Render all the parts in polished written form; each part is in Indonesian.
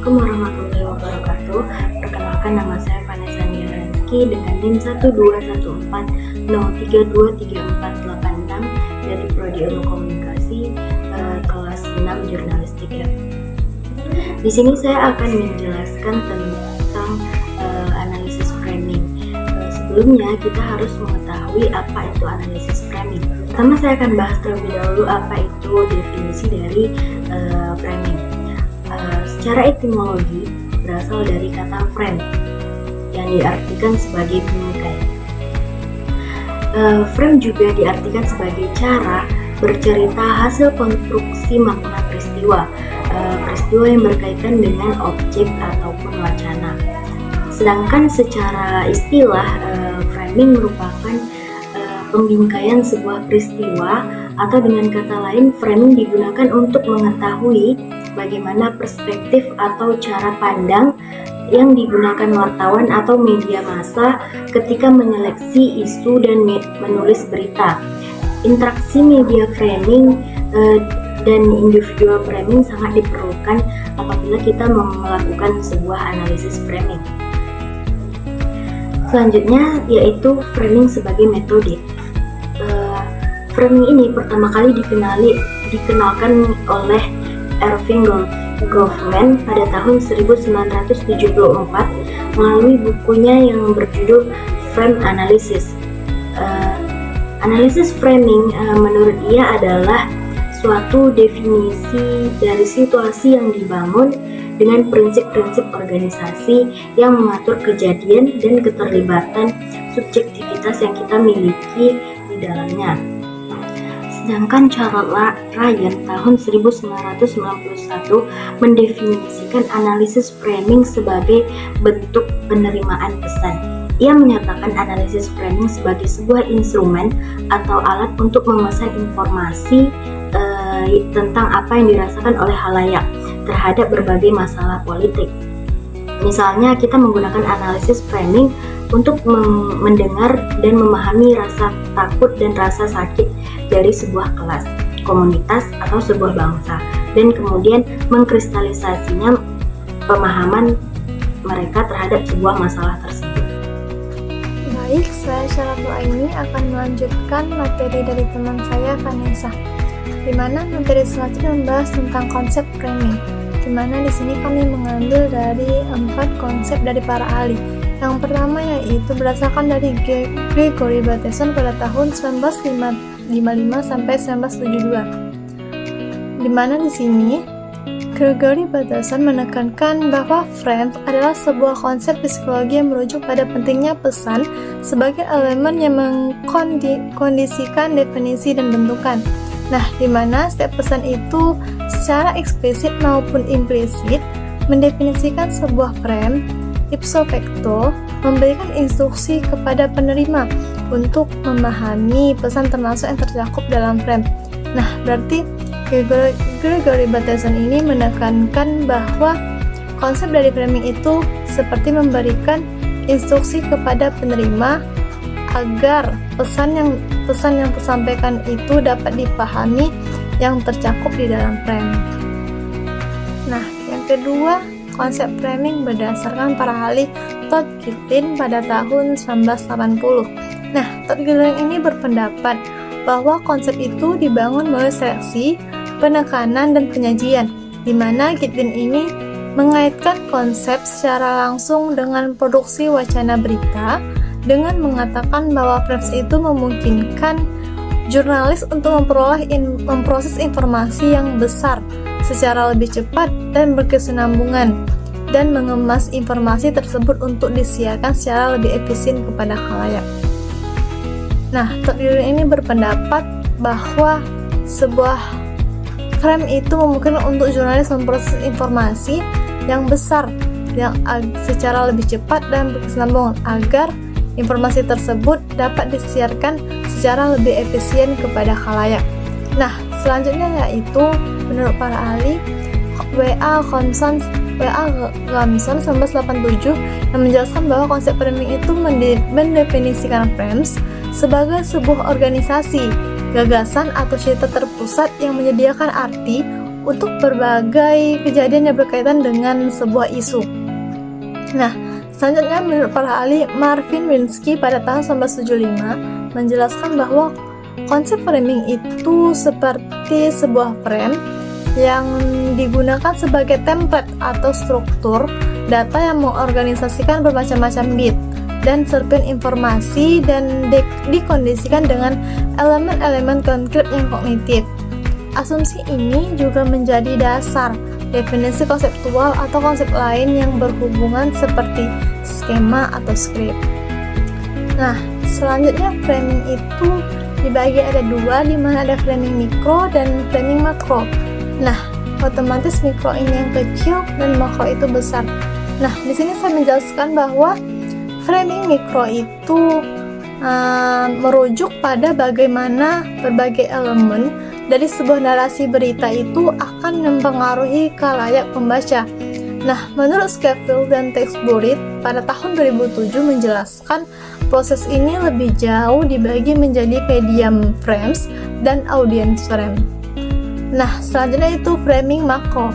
Assalamualaikum warahmatullahi wabarakatuh. Perkenalkan, nama saya Vanessa Niaranski dengan NIM 12140323486 dari Prodi Ilmu Komunikasi kelas 6 Jurnalistik F. Di sini saya akan menjelaskan tentang analisis framing. Sebelumnya kita harus mengetahui apa itu analisis framing. Pertama saya akan bahas terlebih dahulu apa itu definisi dari framing. Secara etimologi berasal dari kata frame yang diartikan sebagai bingkai. Frame juga diartikan sebagai cara bercerita hasil konstruksi makna peristiwa, peristiwa yang berkaitan dengan objek ataupun wacana. Sedangkan secara istilah, framing merupakan pembingkaian sebuah peristiwa, atau dengan kata lain, framing digunakan untuk mengetahui bagaimana perspektif atau cara pandang yang digunakan wartawan atau media massa ketika menyeleksi isu dan menulis berita. Interaksi media framing dan individual framing sangat diperlukan apabila kita melakukan sebuah analisis framing. Selanjutnya yaitu framing sebagai metode. Framing ini pertama kali dikenalkan oleh Erving Goffman pada tahun 1974 melalui bukunya yang berjudul Frame Analysis. Analisis framing menurut dia adalah suatu definisi dari situasi yang dibangun dengan prinsip-prinsip organisasi yang mengatur kejadian dan keterlibatan subjektivitas yang kita miliki di dalamnya. Sedangkan Charles Ryan tahun 1991 mendefinisikan analisis framing sebagai bentuk penerimaan pesan. Ia menyatakan analisis framing sebagai sebuah instrumen atau alat untuk memesan informasi tentang apa yang dirasakan oleh khalayak terhadap berbagai masalah politik. Misalnya kita menggunakan analisis framing untuk mendengar dan memahami rasa takut dan rasa sakit dari sebuah kelas, komunitas, atau sebuah bangsa, dan kemudian mengkristalisasinya pemahaman mereka terhadap sebuah masalah tersebut. Baik, saya Syaraful Aini akan melanjutkan materi dari teman saya Vanessa, di mana materi selanjutnya membahas tentang konsep framing, di mana di sini kami mengambil dari 4 konsep dari para ahli. Yang pertama yaitu berdasarkan dari Gregory Bateson pada tahun 1955 sampai 1972. Di mana di sini Gregory Bateson menekankan bahwa frame adalah sebuah konsep psikologi yang merujuk pada pentingnya pesan sebagai elemen yang mengkondisikan definisi dan bentukan. Nah, di mana setiap pesan itu secara eksplisit maupun implisit mendefinisikan sebuah frame ipso facto memberikan instruksi kepada penerima untuk memahami pesan termasuk yang tercakup dalam frame. Nah, berarti Gregory Bateson ini menekankan bahwa konsep dari framing itu seperti memberikan instruksi kepada penerima agar pesan yang tersampaikan itu dapat dipahami yang tercakup di dalam frame. Nah, yang kedua, konsep framing berdasarkan para ahli Todd Gitlin pada tahun 1980. Nah, Todd Gitlin ini berpendapat bahwa konsep itu dibangun melalui seleksi, penekanan, dan penyajian, di mana Gitlin ini mengaitkan konsep secara langsung dengan produksi wacana berita, dengan mengatakan bahwa frames itu memungkinkan jurnalis untuk memproses informasi yang besar secara lebih cepat dan berkesinambungan, dan mengemas informasi tersebut untuk disiarkan secara lebih efisien kepada khalayak. Nah, Todd Gitlin ini berpendapat bahwa sebuah frame itu memungkinkan untuk jurnalis memproses informasi yang besar yang secara lebih cepat dan berkesinambungan agar informasi tersebut dapat disiarkan secara lebih efisien kepada khalayak. Nah, selanjutnya yaitu menurut para ahli W.A. Gamson 1987 yang menjelaskan bahwa konsep framing itu mendefinisikan frames sebagai sebuah organisasi, gagasan atau cerita terpusat yang menyediakan arti untuk berbagai kejadian yang berkaitan dengan sebuah isu. Nah, selanjutnya menurut para ahli, Marvin Minsky pada tahun 1975 menjelaskan bahwa konsep framing itu seperti sebuah frame yang digunakan sebagai template atau struktur data yang mengorganisasikan bermacam-macam bit dan serpihan informasi dan dikondisikan dengan elemen-elemen konkret yang kognitif. Asumsi ini juga menjadi dasar definisi konseptual atau konsep lain yang berhubungan seperti skema atau skrip. Nah, selanjutnya framing itu dibagi ada dua, di mana ada framing mikro dan framing makro. Nah, otomatis mikro ini yang kecil dan makro itu besar. Nah, di sini saya menjelaskan bahwa framing mikro itu merujuk pada bagaimana berbagai elemen dari sebuah narasi berita itu akan mempengaruhi khalayak pembaca. Nah, menurut Scafield dan Texbury pada tahun 2007 menjelaskan proses ini lebih jauh dibagi menjadi medium frames dan audience frame. Nah, selanjutnya itu framing makro.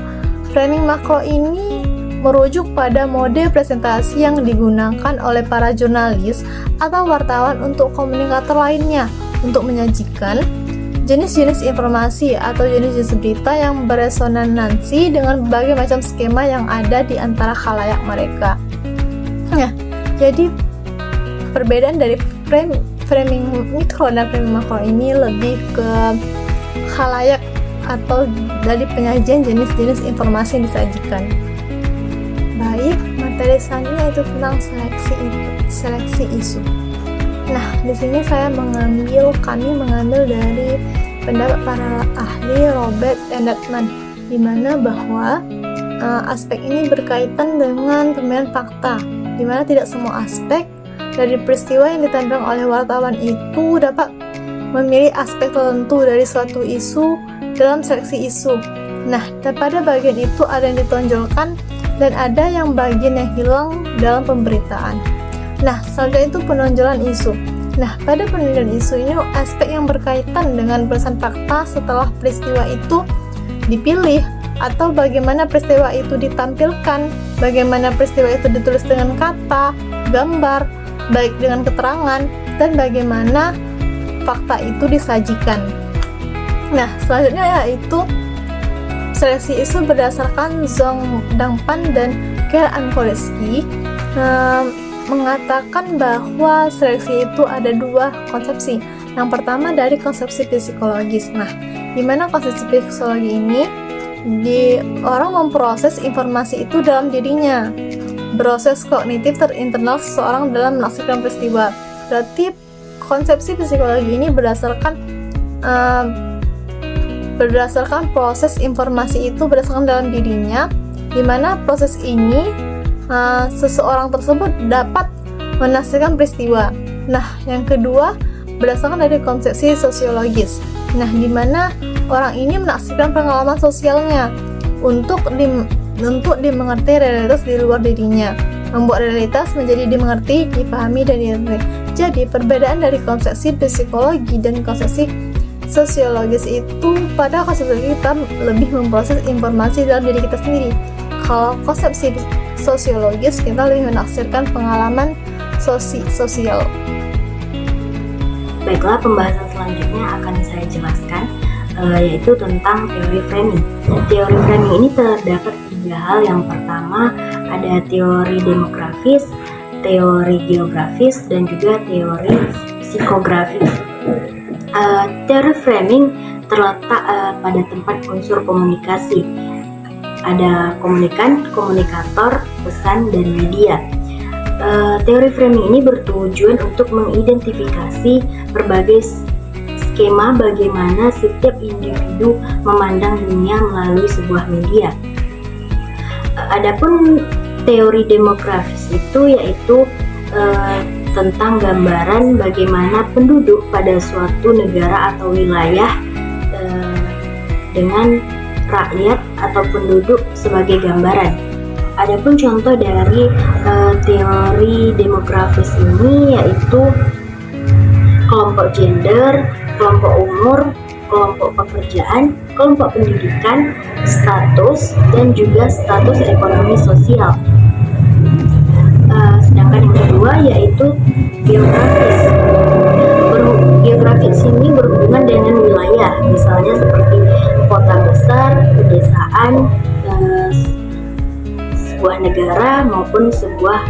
Framing makro ini merujuk pada mode presentasi yang digunakan oleh para jurnalis atau wartawan untuk komunikator lainnya untuk menyajikan jenis-jenis informasi atau jenis-jenis berita yang beresonansi dengan berbagai macam skema yang ada di antara khalayak mereka. Nah, jadi perbedaan dari framing mikro dan framing makro ini lebih ke khalayak atau dari penyajian jenis-jenis informasi yang disajikan. Baik, materi selanjutnya itu tentang seleksi isu. Nah, di sini kami mengambil dari pendapat para ahli Robert Enderman, di mana bahwa aspek ini berkaitan dengan pemilihan fakta, di mana tidak semua aspek dari peristiwa yang ditampilkan oleh wartawan itu dapat memilih aspek tertentu dari suatu isu dalam seleksi isu. Nah, pada bagian itu ada yang ditonjolkan dan ada yang bagian yang hilang dalam pemberitaan. Nah, selanjutnya itu penonjolan isu. Nah, pada penonjolan isu ini aspek yang berkaitan dengan berdasarkan fakta setelah peristiwa itu dipilih, atau bagaimana peristiwa itu ditampilkan, bagaimana peristiwa itu ditulis dengan kata, gambar, baik dengan keterangan, dan bagaimana fakta itu disajikan. Nah, selanjutnya yaitu seleksi isu berdasarkan Zhong Dangpan dan Kerr Ankoletsky mengatakan bahwa seleksi itu ada dua konsepsi. Yang pertama dari konsepsi psikologis. Nah, di mana konsepsi psikologi ini orang memproses informasi itu dalam dirinya. Proses kognitif terinternal seseorang dalam menafsirkan peristiwa. Berarti konsepsi psikologi ini berdasarkan proses informasi itu berdasarkan dalam dirinya, di mana proses ini seseorang tersebut dapat menafsirkan peristiwa. Nah, yang kedua berdasarkan dari konsepsi sosiologis. Nah, di mana orang ini menafsirkan pengalaman sosialnya untuk dimengerti realitas di luar dirinya, membuat realitas menjadi dimengerti, dipahami, dan dimengerti. Jadi, perbedaan dari konsepsi psikologi dan konsepsi sosiologis itu, pada konsepsi kita lebih memproses informasi dalam diri kita sendiri. Kalau konsepsi sosiologis, kita lebih menafsirkan pengalaman sosial. Baiklah, pembahasan selanjutnya akan saya jelaskan, yaitu tentang teori framing. Teori framing ini terdapat tiga hal. Yang pertama ada teori demografis, teori geografis, dan juga teori psikografis. Teori framing terletak pada tempat unsur komunikasi. Ada komunikan, komunikator, pesan, dan media. Teori framing ini bertujuan untuk mengidentifikasi berbagai skema bagaimana setiap individu memandang dunia melalui sebuah media. Adapun teori demografis itu yaitu tentang gambaran bagaimana penduduk pada suatu negara atau wilayah dengan rakyat atau penduduk sebagai gambaran. Adapun contoh dari teori demografis ini yaitu kelompok gender, kelompok umur, kelompok pekerjaan, kelompok pendidikan, status, dan juga status ekonomi sosial. Sedangkan yang kedua yaitu geografis. Geografis ini berhubungan dengan wilayah, misalnya seperti kota besar, pedesaan, sebuah negara maupun sebuah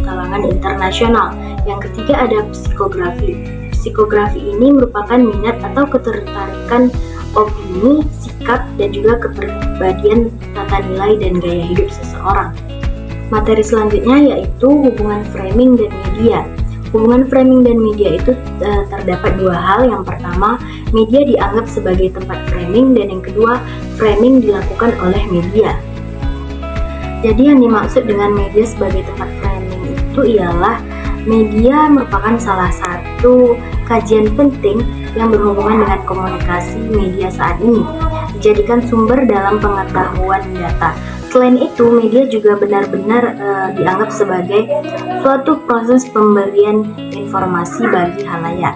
kalangan internasional. Yang ketiga ada psikografi. Psikografi ini merupakan minat atau ketertarikan opini, sikap, dan juga kepribadian tata nilai dan gaya hidup seseorang. Materi selanjutnya yaitu hubungan framing dan media. Hubungan framing dan media itu terdapat dua hal. Yang pertama, media dianggap sebagai tempat framing, dan yang kedua, framing dilakukan oleh media. Jadi yang dimaksud dengan media sebagai tempat framing itu ialah media merupakan salah satu kajian penting yang berhubungan dengan komunikasi media saat ini, dijadikan sumber dalam pengetahuan data. Selain itu, media juga benar-benar dianggap sebagai suatu proses pemberian informasi bagi halayak.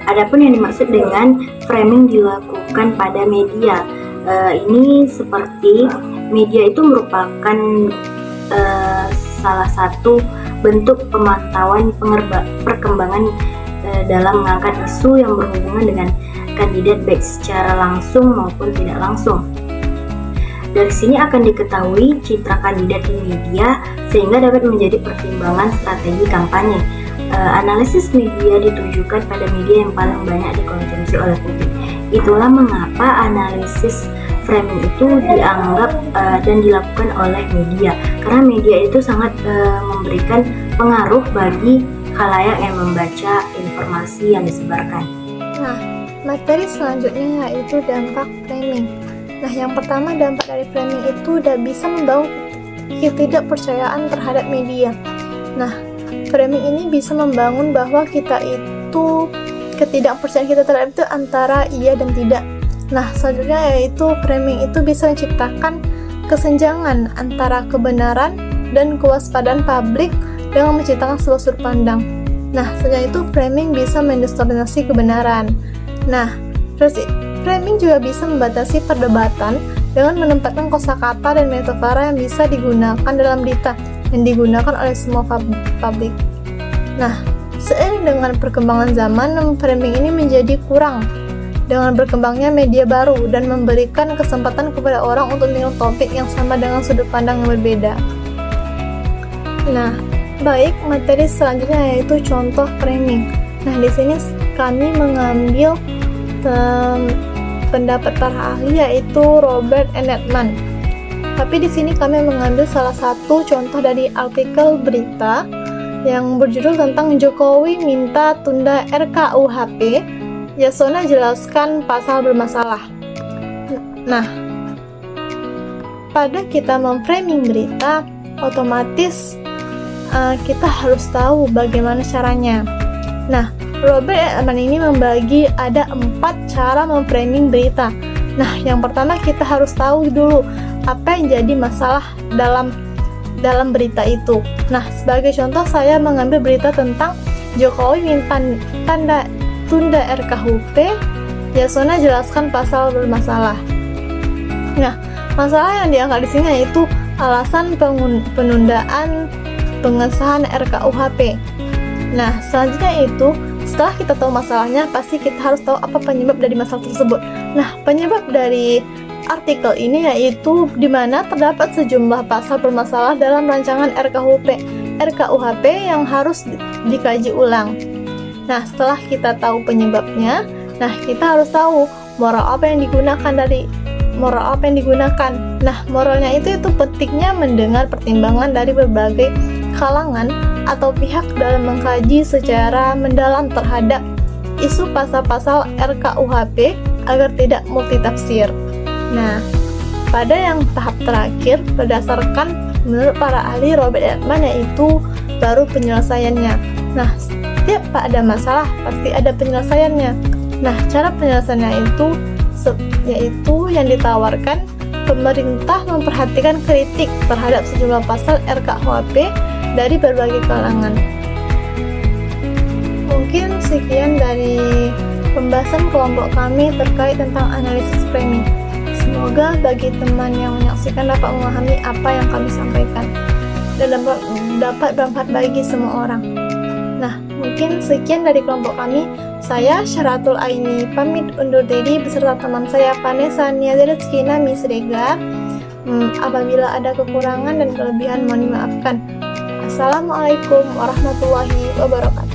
Adapun yang dimaksud dengan framing dilakukan pada media, ini seperti media itu merupakan salah satu bentuk pemantauan perkembangan dalam mengangkat isu yang berhubungan dengan kandidat baik secara langsung maupun tidak langsung. Dari sini akan diketahui citra kandidat di media sehingga dapat menjadi pertimbangan strategi kampanye. Analisis media ditujukan pada media yang paling banyak dikonsumsi oleh publik. Itulah mengapa analisis framing itu dianggap dan dilakukan oleh media, karena media itu sangat memberikan pengaruh bagi khalayak yang membaca informasi yang disebarkan. Nah, materi selanjutnya yaitu dampak framing. Nah, yang pertama, dampak dari framing itu udah bisa membangun ketidakpercayaan terhadap media. Nah, framing ini bisa membangun bahwa kita itu ketidakpercayaan kita terhadap itu antara iya dan tidak. Nah, selanjutnya yaitu framing itu bisa menciptakan kesenjangan antara kebenaran dan kewaspadaan publik dengan menciptakan sebuah sudut pandang. Nah, selanjutnya itu framing bisa mendistorsi kebenaran. Nah, terus framing juga bisa membatasi perdebatan dengan menempatkan kosakata dan metafora yang bisa digunakan dalam berita yang digunakan oleh semua publik. Nah, seiring dengan perkembangan zaman, framing ini menjadi kurang dengan berkembangnya media baru dan memberikan kesempatan kepada orang untuk menilai topik yang sama dengan sudut pandang yang berbeda. Nah, baik, materi selanjutnya yaitu contoh framing. Nah, di sini kami mengambil pendapat para ahli yaitu Robert Enetman. Tapi di sini kami mengambil salah satu contoh dari artikel berita yang berjudul tentang Jokowi minta tunda RKUHP, Yasona jelaskan pasal bermasalah. Nah, pada kita memframing berita, otomatis kita harus tahu bagaimana caranya. Nah, Robert Enetman ini membagi ada 4 cara memframing berita. Nah, yang pertama kita harus tahu dulu apa yang jadi masalah dalam berita itu. Nah, sebagai contoh saya mengambil berita tentang Jokowi minta tunda RKUHP, Yasona jelaskan pasal bermasalah. Nah, masalah yang diangkat di sini yaitu alasan penundaan pengesahan RKUHP. Nah, selanjutnya itu setelah kita tahu masalahnya, pasti kita harus tahu apa penyebab dari masalah tersebut. Nah, penyebab dari artikel ini yaitu di mana terdapat sejumlah pasal bermasalah dalam rancangan RKUHP yang harus dikaji ulang. Nah, setelah kita tahu penyebabnya, nah kita harus tahu moral apa yang digunakan. Nah, moralnya itu pentingnya mendengar pertimbangan dari berbagai kalangan atau pihak dalam mengkaji secara mendalam terhadap isu pasal-pasal RKUHP agar tidak multitafsir. Nah, pada yang tahap terakhir, berdasarkan menurut para ahli Robert Enetman yaitu baru penyelesaiannya. Nah, setiap ada masalah pasti ada penyelesaiannya. Nah, cara penyelesaiannya yaitu yang ditawarkan pemerintah memperhatikan kritik terhadap sejumlah pasal RKUHP dari berbagai kalangan. Mungkin sekian dari pembahasan kelompok kami terkait tentang analisis framing. Semoga bagi teman yang menyaksikan dapat memahami apa yang kami sampaikan dan dapat bermanfaat bagi semua orang. Nah, mungkin sekian dari kelompok kami. Saya Syaratul Aini pamit undur diri beserta teman saya Vanessa Niazaretski Nami Srega. Apabila ada kekurangan dan kelebihan mohon dimaafkan. Assalamualaikum warahmatullahi wabarakatuh.